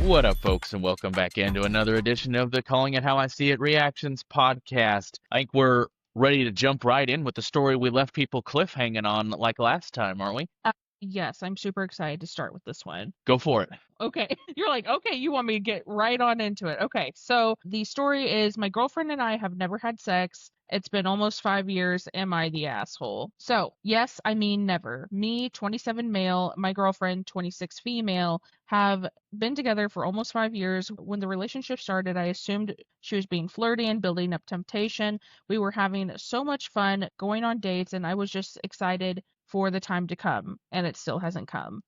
What up, folks, and welcome back into another edition of the Calling It How I See It Reactions podcast. I think we're ready to jump right in with the story we left people cliffhanging on like last time, aren't we? Yes, I'm super excited to start with this one. Go for it. Okay, you're like, okay, you want me to get right on into it. Okay, so the story is my girlfriend and I have never had sex. It's been almost 5 years. Am I the asshole? So, yes, I mean never. Me, 27 male, my girlfriend, 26 female, have been together for almost 5 years. When the relationship started, I assumed she was being flirty and building up temptation. We were having so much fun going on dates, and I was just excited for the time to come, and it still hasn't come.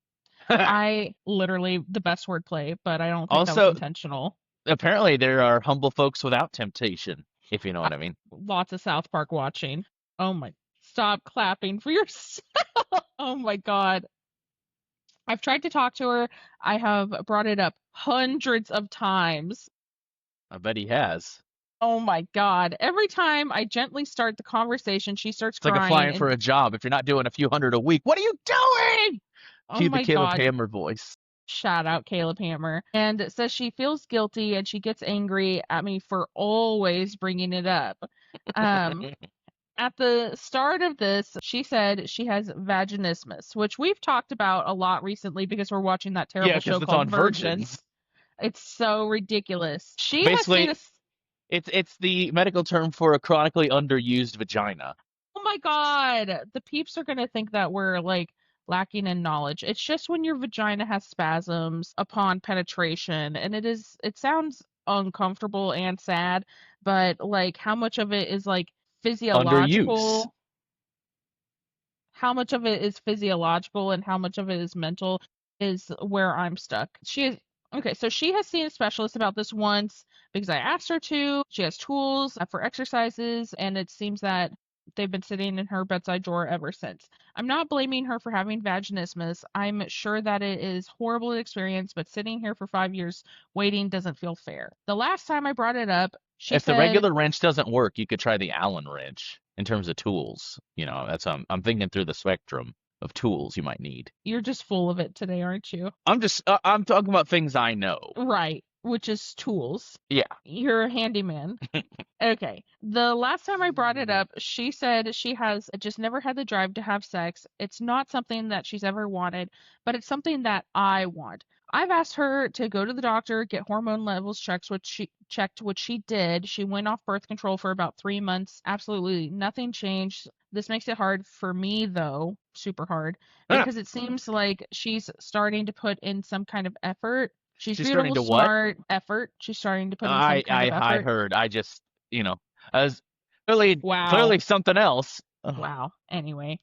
I literally the best wordplay, but I don't think that was Also, intentional. apparently there are humble folks without temptation, if you know what I mean. Lots of South Park watching. Oh my, stop clapping for yourself. Oh my God. I've tried to talk to her. I have brought it up hundreds of times. I bet he has. Oh my God. Every time I gently start the conversation, she starts It's like crying applying for and a job. If you're not doing a few hundred a week, what are you doing? oh Cue the my Caleb God. Hammer voice. Shout out Caleb Hammer, and says she feels guilty and she gets angry at me for always bringing it up. Um, at the start of this, she said she has vaginismus, which we've talked about a lot recently because we're watching that Yeah, terrible show because it's called on Virgins. virgins. It's so ridiculous. She has seen Basically, a. it's the medical term for a chronically underused vagina. Oh my God, the peeps are gonna think that we're like lacking in knowledge. It's just when your vagina has spasms upon penetration, and it sounds uncomfortable and sad, but like how much of it is like Underuse. physiological, how much of it is physiological and how much of it is mental is where I'm stuck. She is okay, so she has seen a specialist about this once because I asked her to. She has tools for exercises, and it seems that they've been sitting in her bedside drawer ever since. I'm not blaming her for having vaginismus. I'm sure that it is horrible to experience, but sitting here for 5 years waiting doesn't feel fair. The last time I brought it up, she If the said, regular wrench doesn't work, you could try the Allen wrench in terms of tools. You know, that's I'm thinking through the spectrum of tools you might need. "You're just full of it today, aren't you?" I'm talking about things I know. Right, which is tools. Yeah. You're a handyman. Okay. The last time I brought it up, she said she has just never had the drive to have sex. It's not something that she's ever wanted, but it's something that I want. I've asked her to go to the doctor, get hormone levels checked, which she did. She went off birth control for about 3 months. Absolutely nothing changed. This makes it hard for me though, super hard, because it seems like she's starting to put in some kind of effort. She's She's starting beautiful, to what? smart, effort. She's starting to put in some I kind I of I effort. heard. I just as clearly Wow. clearly something else. Ugh. Wow. Anyway,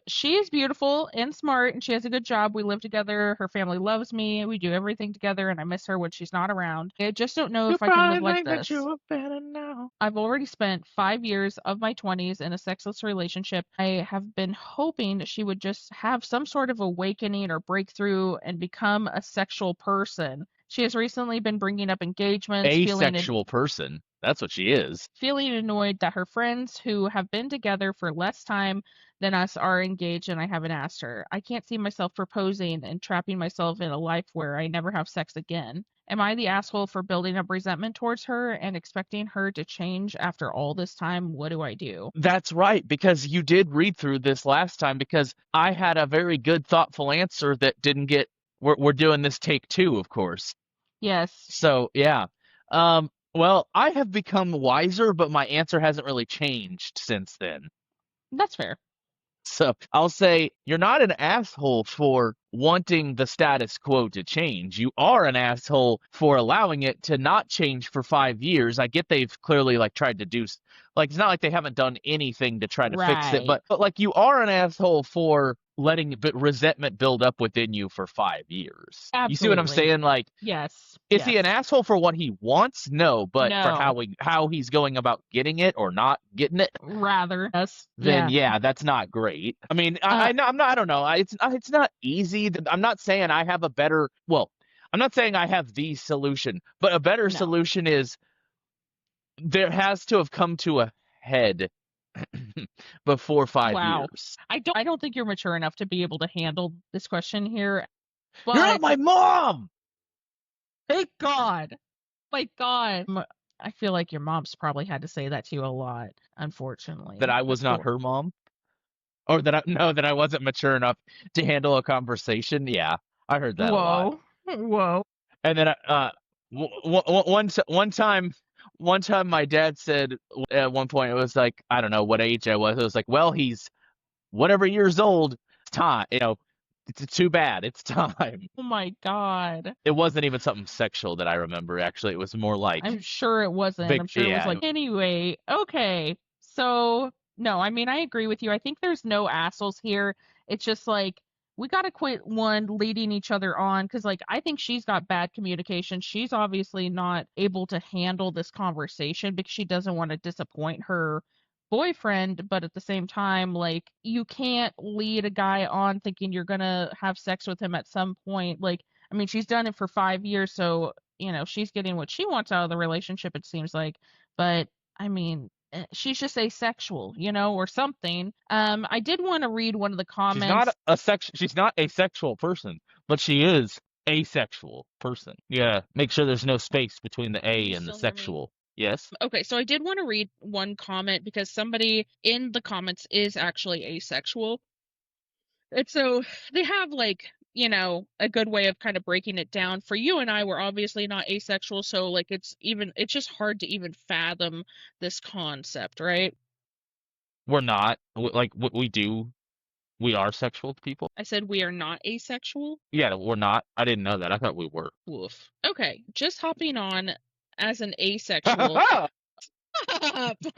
she is beautiful and smart, and she has a good job. We live together. Her family loves me. We do everything together, and I miss her when she's not around. I just don't know You if I can live probably like think that this. you are better now. I've already spent 5 years of my 20s in a sexless relationship. I have been hoping she would just have some sort of awakening or breakthrough and become a sexual person. She has recently been bringing up engagements, Asexual person. That's what she is. feeling annoyed that her friends who have been together for less time than us are engaged and I haven't asked her. I can't see myself proposing and trapping myself in a life where I never have sex again. Am I the asshole for building up resentment towards her and expecting her to change after all this time? What do I do? That's right, because you did read through this last time because I had a very good, thoughtful answer that didn't get. We're doing this take two, of course. Yes, So yeah. Well, I have become wiser, but my answer hasn't really changed since then. that's fair. So I'll say you're not an asshole for wanting the status quo to change. You are an asshole for allowing it to not change for 5 years. I get they've clearly like tried to do like it's not like they haven't done anything to try to fix it, Right. but like you are an asshole for letting resentment build up within you for 5 years. You see what I'm Absolutely. saying? Like Yes. is he an Yes. asshole for what he wants? No, but for No. how he's going about getting it or not getting it, Rather. Yes. then Yeah. yeah, that's not great. I mean, Uh, I know I'm not. I don't know. It's not easy. I'm not saying I have a better. Well, I'm not saying I have the solution, but a better no. solution is there has to have come to a head before five Wow. years. I don't think you're mature enough to be able to handle this question here, You're not but my mom. Thank God. My God. I feel like your mom's probably had to say that to you a lot, That unfortunately. I But was not cool. her mom, or that I no, that I wasn't mature enough to handle a conversation. Yeah, I heard that a lot. Whoa. Whoa. And then one time my dad said at one point it was like I don't know what age I was. It was like, well, he's whatever years old. It's time, It's too bad. It's time. Oh my God. It wasn't even something sexual that I remember. Actually, it was more like I'm sure it wasn't. big. I'm sure it was Yeah, like, anyway, okay. So, no, I mean, I agree with you. I think there's no assholes here. It's just like, we got to quit one leading each other on because, like, I think she's got bad communication. She's obviously not able to handle this conversation because she doesn't want to disappoint her boyfriend. But at the same time, like, you can't lead a guy on thinking you're going to have sex with him at some point. Like, I mean, she's done it for 5 years, so she's getting what she wants out of the relationship, it seems like. But I mean, she's just asexual, or something. I did want to read one of the she's not comments. a sex. She's not a sexual person, but she is a sexual person. Yeah, make sure there's no space between the Can A you and the still hear me? sexual. Yes. Okay, so I did want to read one comment because somebody in the comments is actually asexual. And so they have like, a good way of kind of breaking it down. For you and I, we're obviously not asexual, so like it's just hard to even fathom this concept, right? We're not. Like what we do, we are sexual people. I said we are not asexual. Yeah, we're not. I didn't know that. I thought we were. Woof. Okay, just hopping on as an asexual.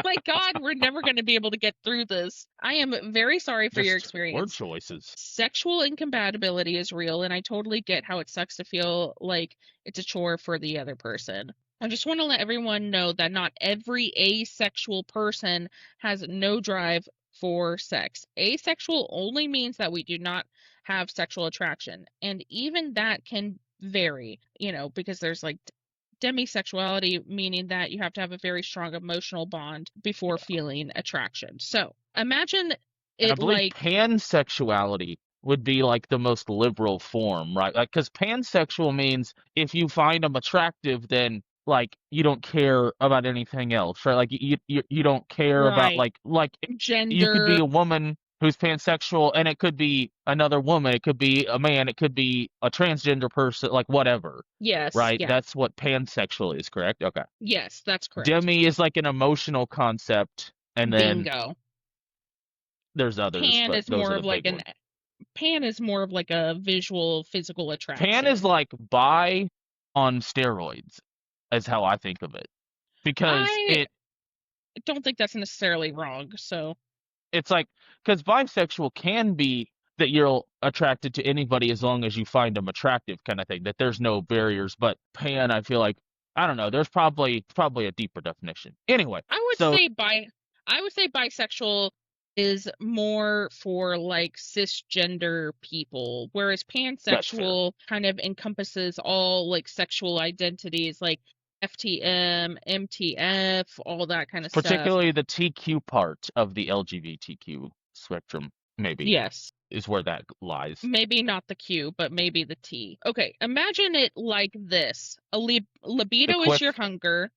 My God, we're never going to be able to get through this. I am very sorry for your Just word experience. choices. Sexual incompatibility is real, and I totally get how it sucks to feel like it's a chore for the other person. I just want to let everyone know that not every asexual person has no drive for sex. Asexual only means that we do not have sexual attraction, and even that can vary, because there's like demisexuality, meaning that you have to have a very strong emotional bond before Yeah. feeling attraction. So imagine And I it believe like pansexuality would be like the most liberal form, right? Like, because pansexual means if you find them attractive, then like you don't care about anything else, right? Like you don't care about right like you could be gender. a woman who's pansexual, and it could be another woman, it could be a man, it could be a transgender person, like whatever, Yes, right? yeah. That's what pansexual is, correct? Okay. Yes, that's correct. Demi is like an emotional concept, and then Bingo. there's others, Pan but is those more are the of like big an ones. pan is more of like a visual physical Pan is attraction. like bi on steroids, is how I think of it. Because I don't think that's necessarily wrong. So, it's like because bisexual can be that you're attracted to anybody as long as you find them attractive kind of thing. That there's no barriers. But pan, I feel like I don't know. There's probably a deeper definition. Anyway, I would so say bisexual is more for like cisgender people, whereas that's fair. pansexual kind of encompasses all like sexual identities like FTM, MTF, all that kind of stuff. Particularly the TQ part of the LGBTQ spectrum, maybe Yes. is where that lies. Maybe not the Q, but maybe the T. Okay, imagine it like this. The Libido is your quick hunger.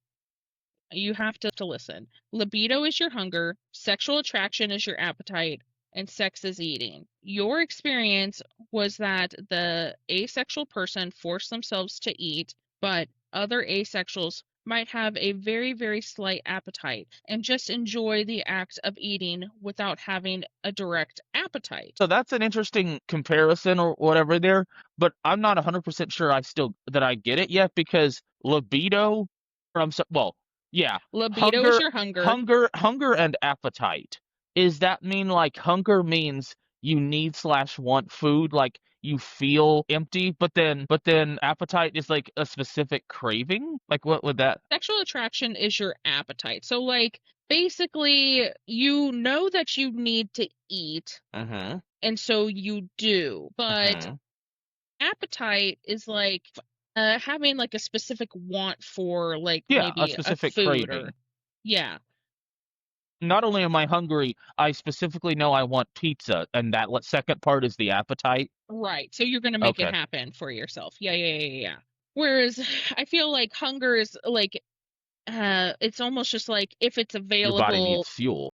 You have to listen. Libido is your hunger, sexual attraction is your appetite, and sex is eating. Your experience was that the asexual person forced themselves to eat, but other asexuals might have a very, very slight appetite and just enjoy the act of eating without having a direct appetite. So that's an interesting comparison or whatever there, but I'm not 100% sure I get it yet because libido from well, yeah, Libido is hunger your hunger. hunger and appetite. Is that mean like hunger means you need slash want food, like you feel empty, but then appetite is like a specific craving? Like what would that? Sexual attraction is your appetite. So, like, basically, you know that you need to eat, Mm-hmm. and so you do. But Mm-hmm. appetite is like having like a specific want for like Yeah, a maybe a specific food or craving. yeah, Not only am I hungry, I specifically know I want pizza, and that second part is the appetite. right. So you're gonna make it Okay. happen for yourself. Yeah, yeah, yeah, yeah, yeah. Whereas I feel like hunger is like it's almost just like if it's Your body available, needs fuel.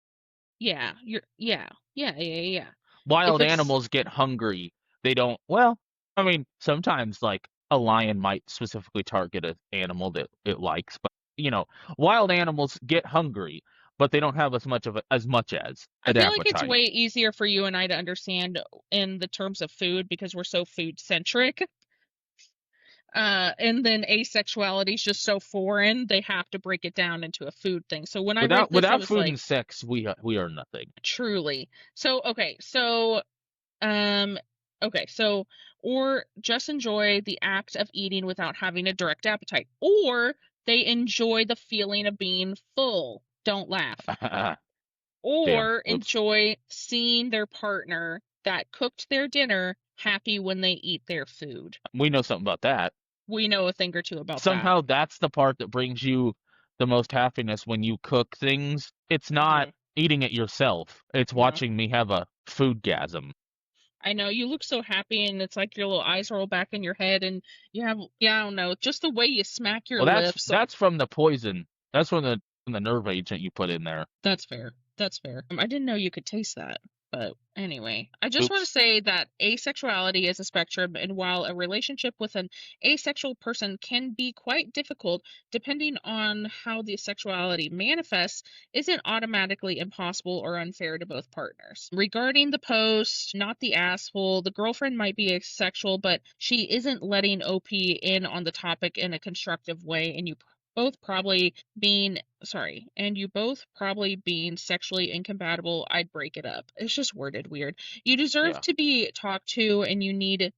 yeah, yeah. If Wild it's animals get hungry. They don't, well, I mean, sometimes like a lion might specifically target an animal that it likes, but wild animals get hungry, but they don't have as much as I an feel like it's appetite. way easier for you and I to understand in the terms of food because we're so food centric. And then asexuality is just so foreign, they have to break it down into a food thing. So when I read this, I Without was food like, and sex, we are nothing. truly. So, um, okay, so, or just enjoy the act of eating without having a direct appetite, or they enjoy the feeling of being full. Don't laugh. Damn. Or Whoops. enjoy seeing their partner that cooked their dinner happy when they eat their food. We know something about that. We know a thing or two about that. Somehow that's the part that brings you the most happiness when you cook things. It's not Hmm. eating it yourself. It's No. watching me have a foodgasm. I know you look so happy, and it's like your little eyes roll back in your head, and you have, yeah, I don't know, just the way you smack your Well, lips. that's from the poison. That's from the nerve agent you put in there. That's fair. That's fair. I didn't know you could taste that. But anyway, I just want to Oops. say that asexuality is a spectrum, and while a relationship with an asexual person can be quite difficult, depending on how the sexuality manifests, isn't automatically impossible or unfair to both partners. Regarding the post, not the asshole, the girlfriend might be asexual, but she isn't letting OP in on the topic in a constructive way, and both probably being and you both probably being sexually incompatible, I'd break it up. It's just worded weird. You deserve Yeah. to be talked to and you need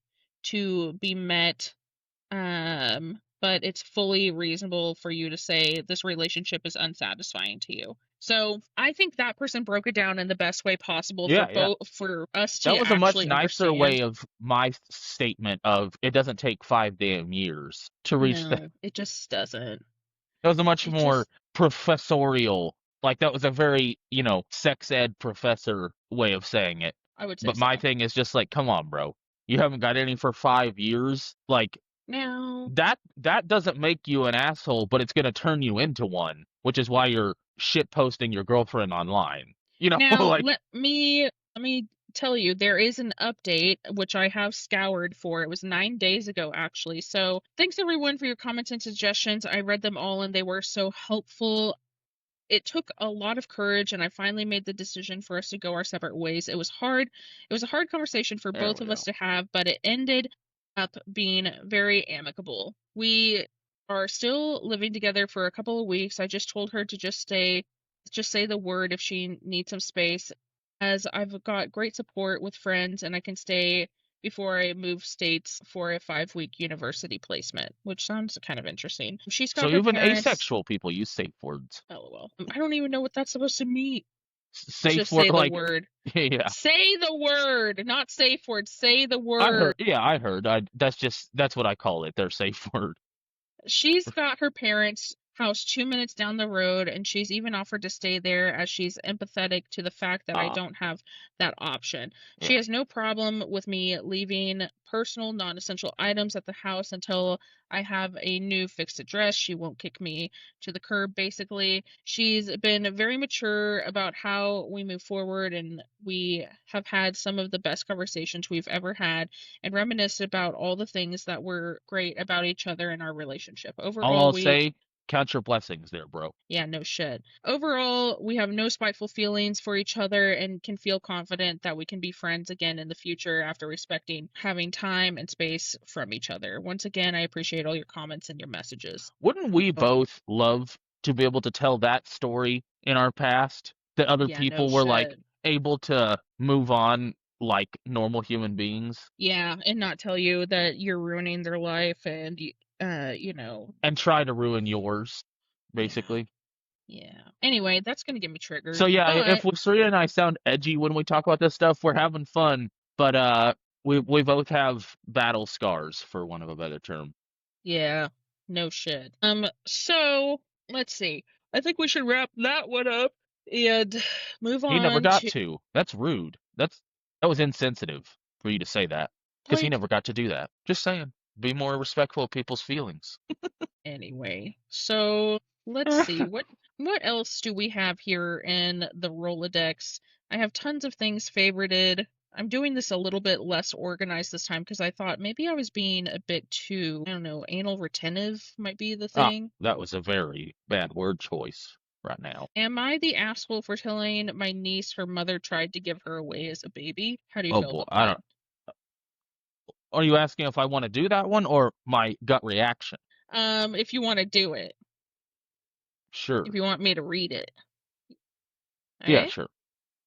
to be met. But it's fully reasonable for you to say this relationship is unsatisfying to you. So I think that person broke it down in the best way possible for Yeah, yeah. both for us That to was a much actually nicer understand. way of my statement of it doesn't take 5 damn years to reach the. No, it just doesn't. That was a much It more just professorial, like that was a very, sex ed professor way of saying it. I would say But my so. thing is just like, come on, bro. You haven't got any for 5 years. Like Now that doesn't make you an asshole, but it's gonna turn you into one, which is why you're shit posting your girlfriend online. Now, Like let me tell you, there is an update which I have scoured for. It was 9 days ago, actually. So thanks everyone for your comments and suggestions. I read them all and they were so helpful. It took a lot of courage, and I finally made the decision for us to go our separate ways. It was hard. It was a hard conversation for there both we of us go. to have, but it ended up being very amicable. We are still living together for a couple of weeks. I just told her to just say the word if she needs some space, as I've got great support with friends and I can stay before I move states for a 5-week university placement, which sounds kind of interesting. She's So got her even parents. asexual people use safe words. LOL. I don't even know what that's supposed to mean. Safe Just word say the like word. yeah. Say the word, not safe word. Say the I word. heard. Yeah, I heard. That's what I call it. Their safe word. She's got her parents' house 2 minutes down the road, and she's even offered to stay there as she's empathetic to the fact that I Ah, don't have that option. She yeah. has no problem with me leaving personal, non essential items at the house until I have a new fixed address. She won't kick me to the curb, basically. She's been very mature about how we move forward, and we have had some of the best conversations we've ever had and reminisce about all the things that were great about each other and our relationship. All Overall, I'll say, count your blessings there, bro. yeah, no shit. Overall, we have no spiteful feelings for each other and can feel confident that we can be friends again in the future after respecting having time and space from each other. Once again, I appreciate all your comments and your messages. Wouldn't we Oh, both love to be able to tell that story in our past that other yeah, no people were like shit. able to move on like normal human beings Yeah, and not tell you that you're ruining their life and you know, and try to ruin yours, yeah. basically? Yeah. Anyway, that's gonna get me So triggered. yeah, if But Surya and I sound edgy when we talk about this stuff, we're having fun, but we both have battle scars, for one of a better term. yeah, no shit. So let's see. I think we should wrap that one up and move He never on got to to. That's rude. That was insensitive for you to say that because he like, never got to do that. Just saying. Be more respectful of people's feelings. Anyway, so let's see what else do we have here in the Rolodex. I have tons of things favorited. I'm doing this a little bit less organized this time because I thought maybe I was being a bit too, I don't know, anal retentive might be the Ah, thing. that was a very bad word choice right now. Am I the asshole for telling my niece her mother tried to give her away as a baby? How do you Oh feel boy, about I that? don't. Are you asking if I want to do that one or my gut reaction? If you want to do it, if Sure. you want me to read it, Yeah, okay? sure.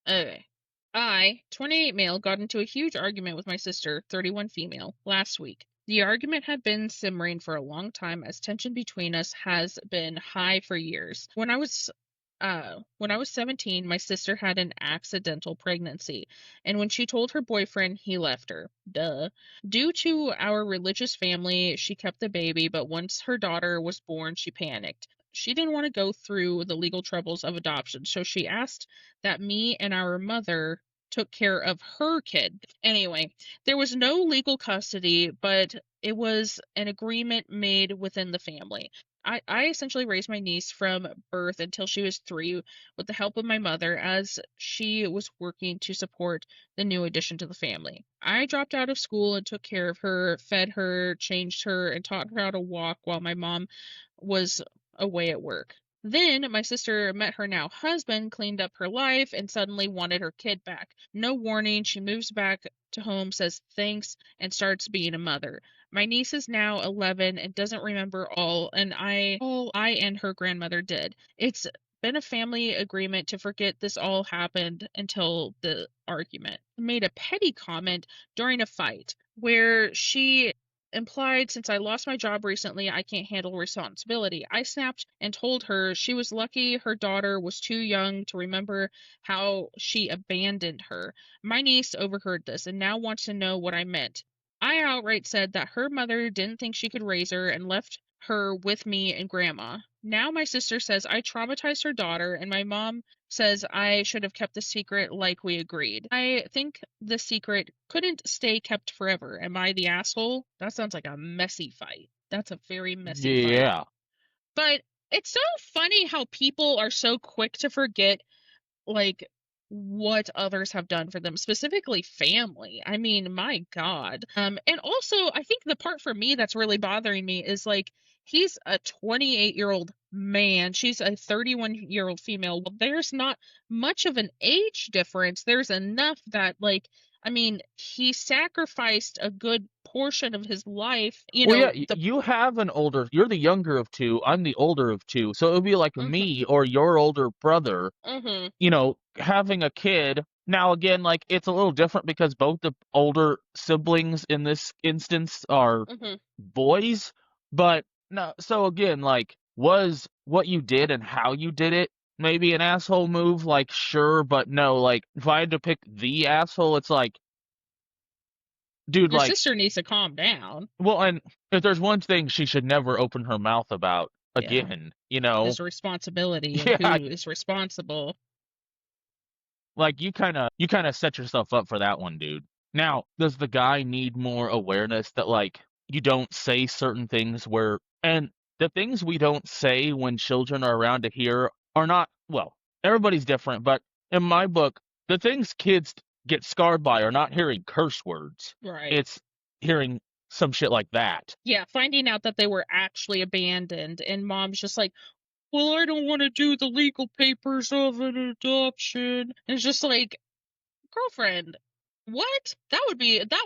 Okay. I, 28 male, got into a huge argument with my sister, 31 female, last week. The argument had been simmering for a long time as tension between us has been high for years. When I was 17, my sister had an accidental pregnancy, and when she told her boyfriend, he left her. Duh. Due to our religious family, she kept the baby, but once her daughter was born, she panicked. She didn't want to go through the legal troubles of adoption, so she asked that me and our mother took care of her kid. Anyway, there was no legal custody, but it was an agreement made within the family. I essentially raised my niece from birth until she was 3 with the help of my mother as she was working to support the new addition to the family. I dropped out of school and took care of her, fed her, changed her, and taught her how to walk while my mom was away at work. Then my sister met her now husband, cleaned up her life, and suddenly wanted her kid back. No warning, she moves back to home, says thanks, and starts being a mother. My niece is now 11 and doesn't remember all I and her grandmother did. It's been a family agreement to forget this all happened until the argument. Made a petty comment during a fight where she implied since I lost my job recently, I can't handle responsibility. I snapped and told her she was lucky her daughter was too young to remember how she abandoned her. My niece overheard this and now wants to know what I meant. I outright said that her mother didn't think she could raise her and left her with me and grandma. Now my sister says I traumatized her daughter, and my mom says I should have kept the secret like we agreed. I think the secret couldn't stay kept forever. Am I the asshole? That sounds like a messy fight. That's a very messy fight. Yeah. But it's so funny how people are so quick to forget like what others have done for them, specifically family. I mean, my God. And also I think the part for me that's really bothering me is like he's a 28-year-old man, she's a 31-year-old female. Well, there's not much of an age difference. There's enough that like I mean, he sacrificed a good portion of his life, Well, yeah, the you're the younger of two, I'm the older of two. So it would be like mhm, me or your older brother, mhm, having a kid. Now, again, like it's a little different because both the older siblings in this instance are mhm. boys. But no, so again, like, was what you did and how you did it maybe an asshole move? Like, sure, but no, like, if I had to pick the asshole, it's like, dude, Your like, sister needs to calm down. well, and if there's one thing she should never open her mouth about Yeah. again, you know, Is responsibility and yeah, who is responsible. like you kind of set yourself up for that one, dude. Now, does the guy need more awareness that like you don't say certain things where and the things we don't say when children are around to hear are not well, everybody's different, but in my book, the things kids get scarred by are not hearing curse words. Right. It's hearing some shit like that. Yeah, finding out that they were actually abandoned and mom's just like, well, I don't want to do the legal papers of an adoption. And it's just like, girlfriend, what? That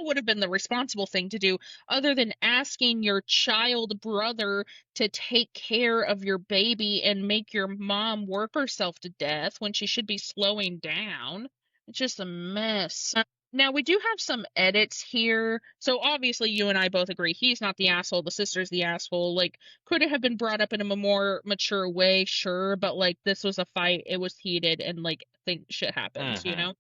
would have been the responsible thing to do, other than asking your child brother to take care of your baby and make your mom work herself to death when she should be slowing down. It's just a mess. Now we do have some edits here. So obviously you and I both agree he's not the asshole, the sister's the asshole. Like, could it have been brought up in a more mature way? Sure, but like this was a fight, it was heated, and like think shit happens, you Hmm. know?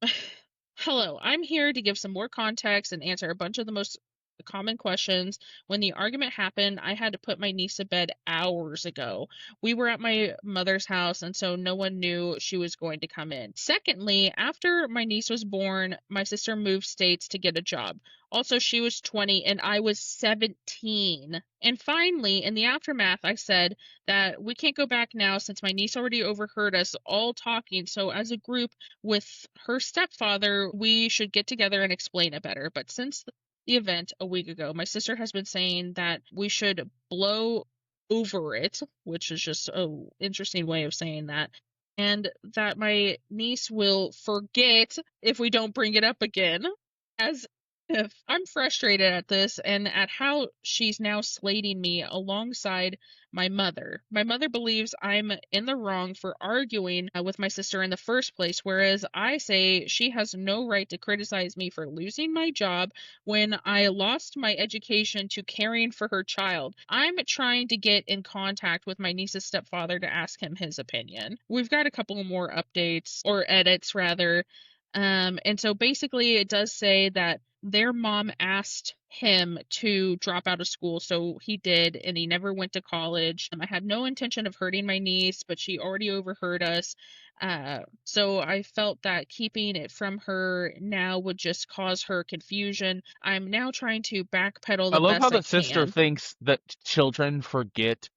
Hello, I'm here to give some more context and answer a bunch of the most common questions. When the argument happened, I had to put my niece to bed hours ago. We were at my mother's house, and so no one knew she was going to come in. Secondly, after my niece was born, my sister moved states to get a job. Also, she was 20 and I was 17. And finally, in the aftermath, I said that we can't go back now since my niece already overheard us all talking. So, as a group with her stepfather, we should get together and explain it better. But since the event a week ago, my sister has been saying that we should blow over it, which is just an interesting way of saying that, and that my niece will forget if we don't bring it up again. As if I'm frustrated at this and at how she's now slating me alongside my mother. My mother believes I'm in the wrong for arguing with my sister in the first place, whereas I say she has no right to criticize me for losing my job when I lost my education to caring for her child. I'm trying to get in contact with my niece's stepfather to ask him his opinion. We've got a couple more updates, or edits rather. And so basically, it does say that their mom asked him to drop out of school, so he did, and he never went to college. I had no intention of hurting my niece, but she already overheard us. So I felt that keeping it from her now would just cause her confusion. I'm now trying to backpedal I the love how best I the sister can. thinks that children forget,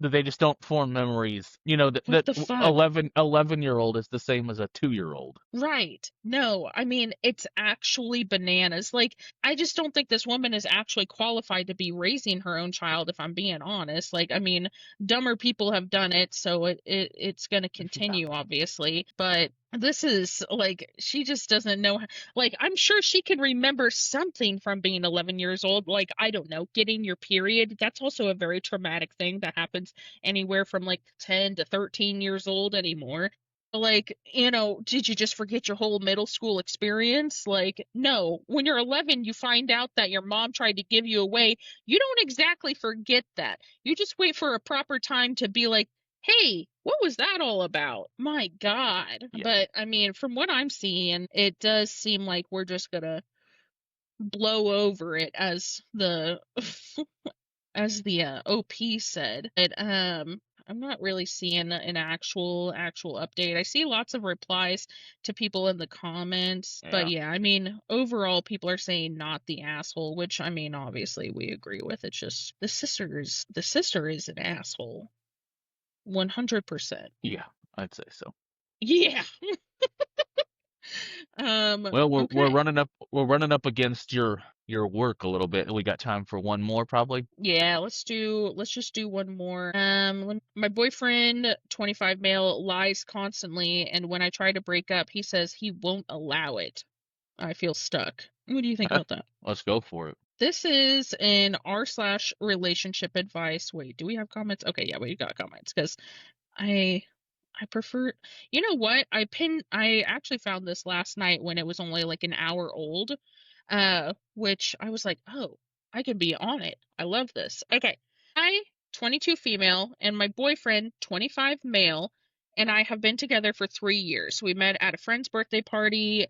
that they just don't form memories. You know, that, What that the fuck? 11-year-old is the same as a 2-year-old. Right. No, I mean, it's actually bananas. Like, I just don't think this woman is actually qualified to be raising her own child, if I'm being honest. Like, I mean, dumber people have done it, so it's going to Yeah. continue, obviously. But this is like, she just doesn't know. Like, I'm sure she can remember something from being 11 years old. Like, I don't know, getting your period. That's also a very traumatic thing that happens anywhere from like 10 to 13 years old anymore. Like, did you just forget your whole middle school experience? Like, no. When you're 11, you find out that your mom tried to give you away. You don't exactly forget that. You just wait for a proper time to be like, hey, what was that all about? My God. Yeah. But I mean, from what I'm seeing, it does seem like we're just gonna blow over it, as the OP said. But I'm not really seeing an actual update. I see lots of replies to people in the comments, but Yeah. yeah, I mean, overall people are saying not the asshole, which I mean, obviously we agree with. It's just the sister is an asshole. 100%. Yeah. I'd say so. Yeah. Well, we're Okay. running up against your work a little bit. We got time for one more, probably. Yeah, let's just do one more. My boyfriend, 25 male, lies constantly, and when I try to break up, he says he won't allow it. I feel stuck. What do you think about that? Let's go for it. This is an r/relationship advice. Wait, do we have comments? Okay, yeah, we got comments because I I prefer, you know what? I actually found this last night when it was only like an hour old. Which I was like, "Oh, I can be on it. I love this." Okay. I, 22 female, and my boyfriend, 25 male, and I have been together for 3 years. We met at a friend's birthday party.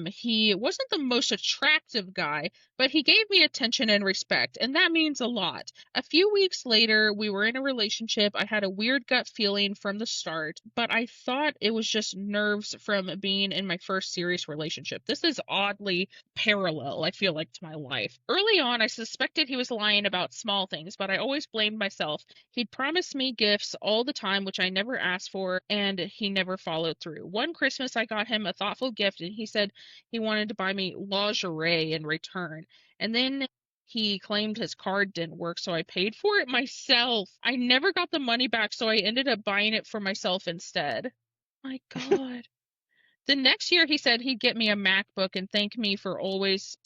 He wasn't the most attractive guy, but he gave me attention and respect, and that means a lot. A few weeks later, we were in a relationship. I had a weird gut feeling from the start, but I thought it was just nerves from being in my first serious relationship. This is oddly parallel, I feel like, to my life. Early on, I suspected he was lying about small things, but I always blamed myself. He'd promised me gifts all the time, which I never asked for, and he never followed through. One Christmas, I got him a thoughtful gift, and he said he wanted to buy me lingerie in return. And then he claimed his card didn't work, so I paid for it myself. I never got the money back, so I ended up buying it for myself instead. My God. The next year he said he'd get me a MacBook and thank me for always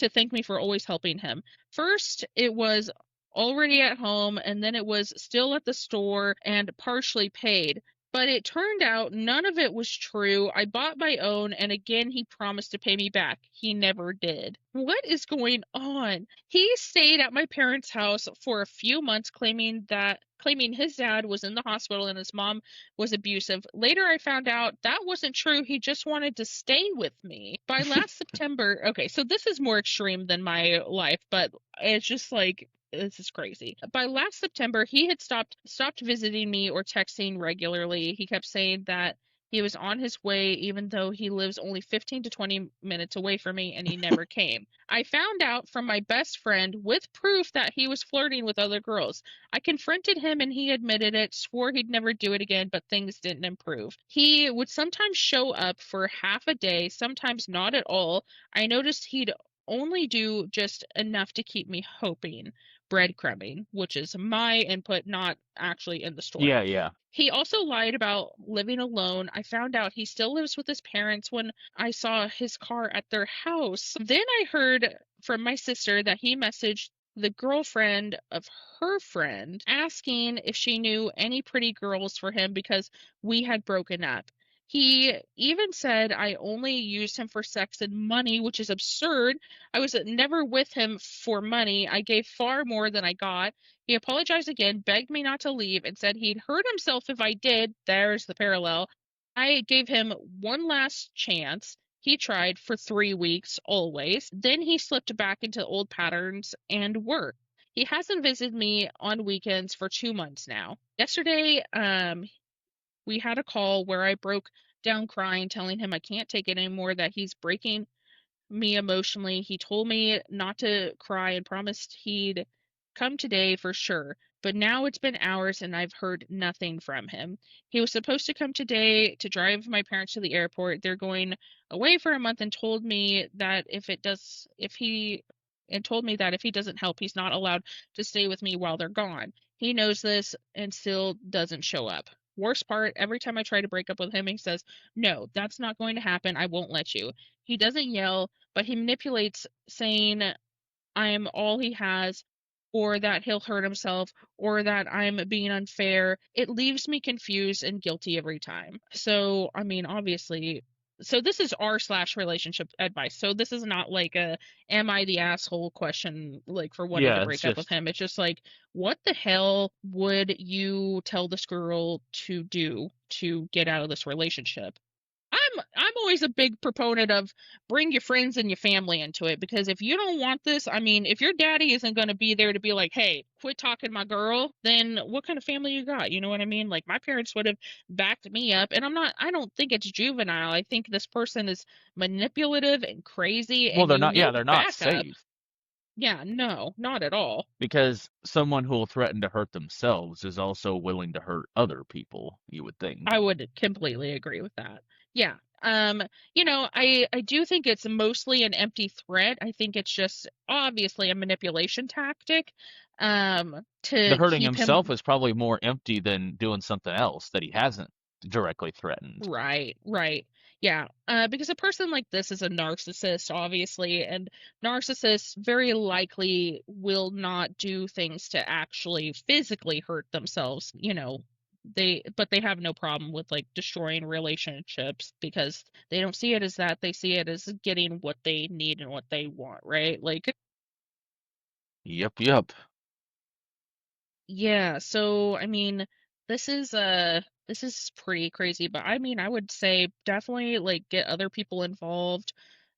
helping him. First, it was already at home, and then it was still at the store and partially paid. But it turned out none of it was true. I bought my own, and again, he promised to pay me back. He never did. What is going on? He stayed at my parents' house for a few months, claiming his dad was in the hospital and his mom was abusive. Later, I found out that wasn't true. He just wanted to stay with me. By last September, okay, so this is more extreme than my life, but it's just like this is crazy. By last September, he had stopped visiting me or texting regularly. He kept saying that he was on his way, even though he lives only 15 to 20 minutes away from me, and he never came. I found out from my best friend with proof that he was flirting with other girls. I confronted him and he admitted it, swore he'd never do it again, but things didn't improve. He would sometimes show up for half a day, sometimes not at all. I noticed he'd only do just enough to keep me hoping, breadcrumbing, which is my input, not actually in the story. Yeah, yeah. He also lied about living alone. I found out he still lives with his parents when I saw his car at their house. Then I heard from my sister that he messaged the girlfriend of her friend asking if she knew any pretty girls for him because we had broken up. He even said I only used him for sex and money, which is absurd. I was never with him for money. I gave far more than I got. He apologized again, begged me not to leave, and said he'd hurt himself if I did. There's the parallel. I gave him one last chance. He tried for 3 weeks, always. Then he slipped back into old patterns and work. He hasn't visited me on weekends for 2 months now. Yesterday, we had a call where I broke down crying, telling him I can't take it anymore, that he's breaking me emotionally. He told me not to cry and promised he'd come today for sure. But now it's been hours and I've heard nothing from him. He was supposed to come today to drive my parents to the airport. They're going away for a month and told me that if he doesn't help, he's not allowed to stay with me while they're gone. He knows this and still doesn't show up. Worst part, every time I try to break up with him, he says, "No, that's not going to happen. I won't let you." He doesn't yell, but he manipulates, saying I'm all he has, or that he'll hurt himself, or that I'm being unfair. It leaves me confused and guilty every time. So, I mean, obviously, so this is r/slash relationship advice. So this is not like a am I the asshole question, like for wanting to Yeah, it's break up with just him. It's just like, what the hell would you tell this girl to do to get out of this relationship? I'm always a big proponent of bring your friends and your family into it, because if you don't want this, I mean, if your daddy isn't going to be there to be like, "Hey, quit talking my girl," then what kind of family you got? You know what I mean? Like my parents would have backed me up, and I don't think it's juvenile. I think this person is manipulative and crazy well, and they're you not. need Yeah, they're not backup. safe Yeah, no, not at all. because someone who will threaten to hurt themselves is also willing to hurt other people. You would think. I would completely agree with that. Yeah. I do think it's mostly an empty threat. I think it's just obviously a manipulation tactic The to hurting keep himself him is probably more empty than doing something else that he hasn't directly threatened. right, right. Yeah. Because a person like this is a narcissist, obviously, and narcissists very likely will not do things to actually physically hurt themselves, but they have no problem with like destroying relationships because they don't see it as that. They see it as getting what they need and what they want, right? Like, Yep, yep. yeah, so I mean, this is pretty crazy, but I mean, I would say definitely like get other people involved,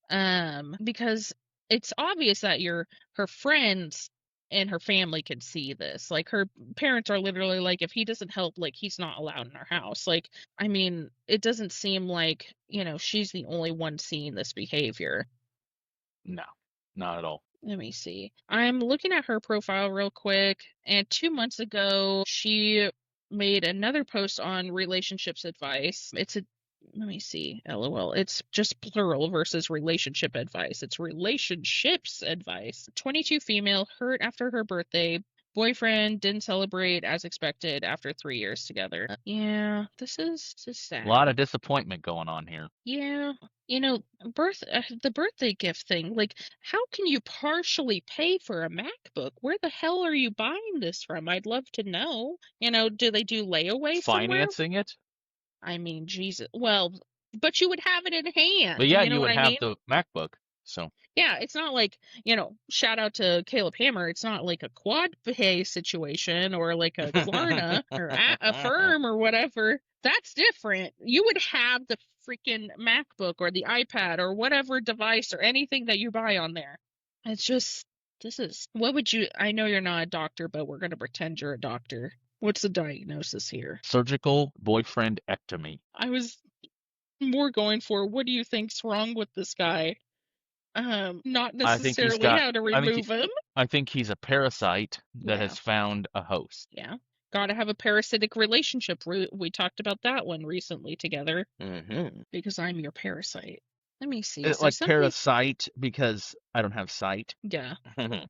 because it's obvious that her friends and her family can see this. Like her parents are literally like, if he doesn't help, like he's not allowed in our house. Like, I mean, it doesn't seem like, she's the only one seeing this behavior. No, not at all. Let me see. I'm looking at her profile real quick, and 2 months ago, she made another post on relationships advice. Let me see, LOL. It's just plural versus relationship advice. It's relationships advice. 22 female, hurt after her birthday. Boyfriend didn't celebrate as expected after 3 years together. Yeah, this is A lot sad. of disappointment going on here. Yeah, the birthday gift thing. Like, how can you partially pay for a MacBook? Where the hell are you buying this from? I'd love to know. Do they do layaway somewhere? Financing it? I mean, Jesus. Well, but you would have it in hand. But yeah, You know you what would I have mean? the MacBook. So Yeah, it's not like, shout out to Caleb Hammer. It's not like a quad pay situation or like a Klarna or a firm or whatever. That's different. You would have the freaking MacBook or the iPad or whatever device or anything that you buy on there. It's just, what would you, I know you're not a doctor, but we're going to pretend you're a doctor. What's the diagnosis here? surgical boyfriendectomy. I was more going for, what do you think's wrong with this guy? Not I think he's necessarily got. how to I think. remove him. I think he's a parasite that Yeah, has found a host. yeah. Gotta have a parasitic relationship. We talked about that one recently together. Mm-hmm. Because I'm your parasite. Let me see. Is there Like something? parasite because I don't have sight. Yeah,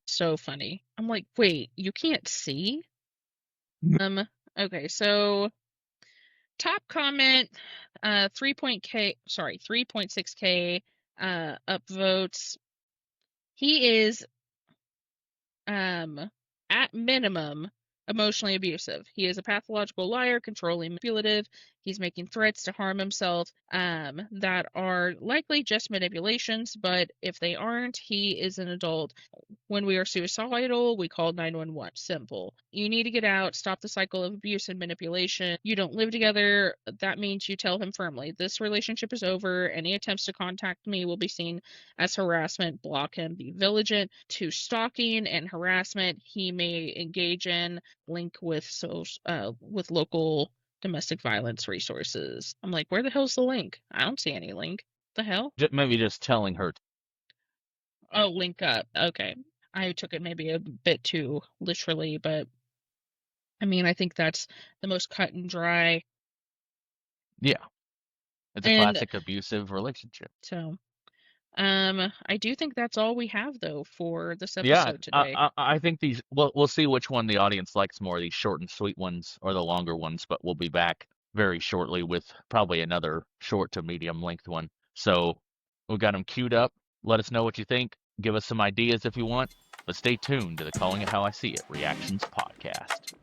so funny. I'm like, wait, you can't see? Um, okay, so top comment, 3.6K upvotes. He is at minimum emotionally abusive. He is a pathological liar, controlling, manipulative. He's making threats to harm himself that are likely just manipulations, but if they aren't, he is an adult. When we are suicidal, we call 911. Simple. You need to get out, stop the cycle of abuse and manipulation. You don't live together. That means you tell him firmly, this relationship is over. Any attempts to contact me will be seen as harassment. Block him. Be vigilant to stalking and harassment he may engage in. Link with local domestic violence resources. I'm like, where the hell's the link? I don't see any link. The hell? Maybe just telling her. Oh, link up. Okay. I took it maybe a bit too literally, but I mean, I think that's the most cut and dry. Yeah, it's a And classic abusive relationship. so, I do think that's all we have though for this Yeah, episode today. I think these. We'll see which one the audience likes more, these short and sweet ones or the longer ones. But we'll be back very shortly with probably another short to medium length one. So we've got them queued up. Let us know what you think. Give us some ideas if you want. But stay tuned to the Calling It How I See It Reactions podcast.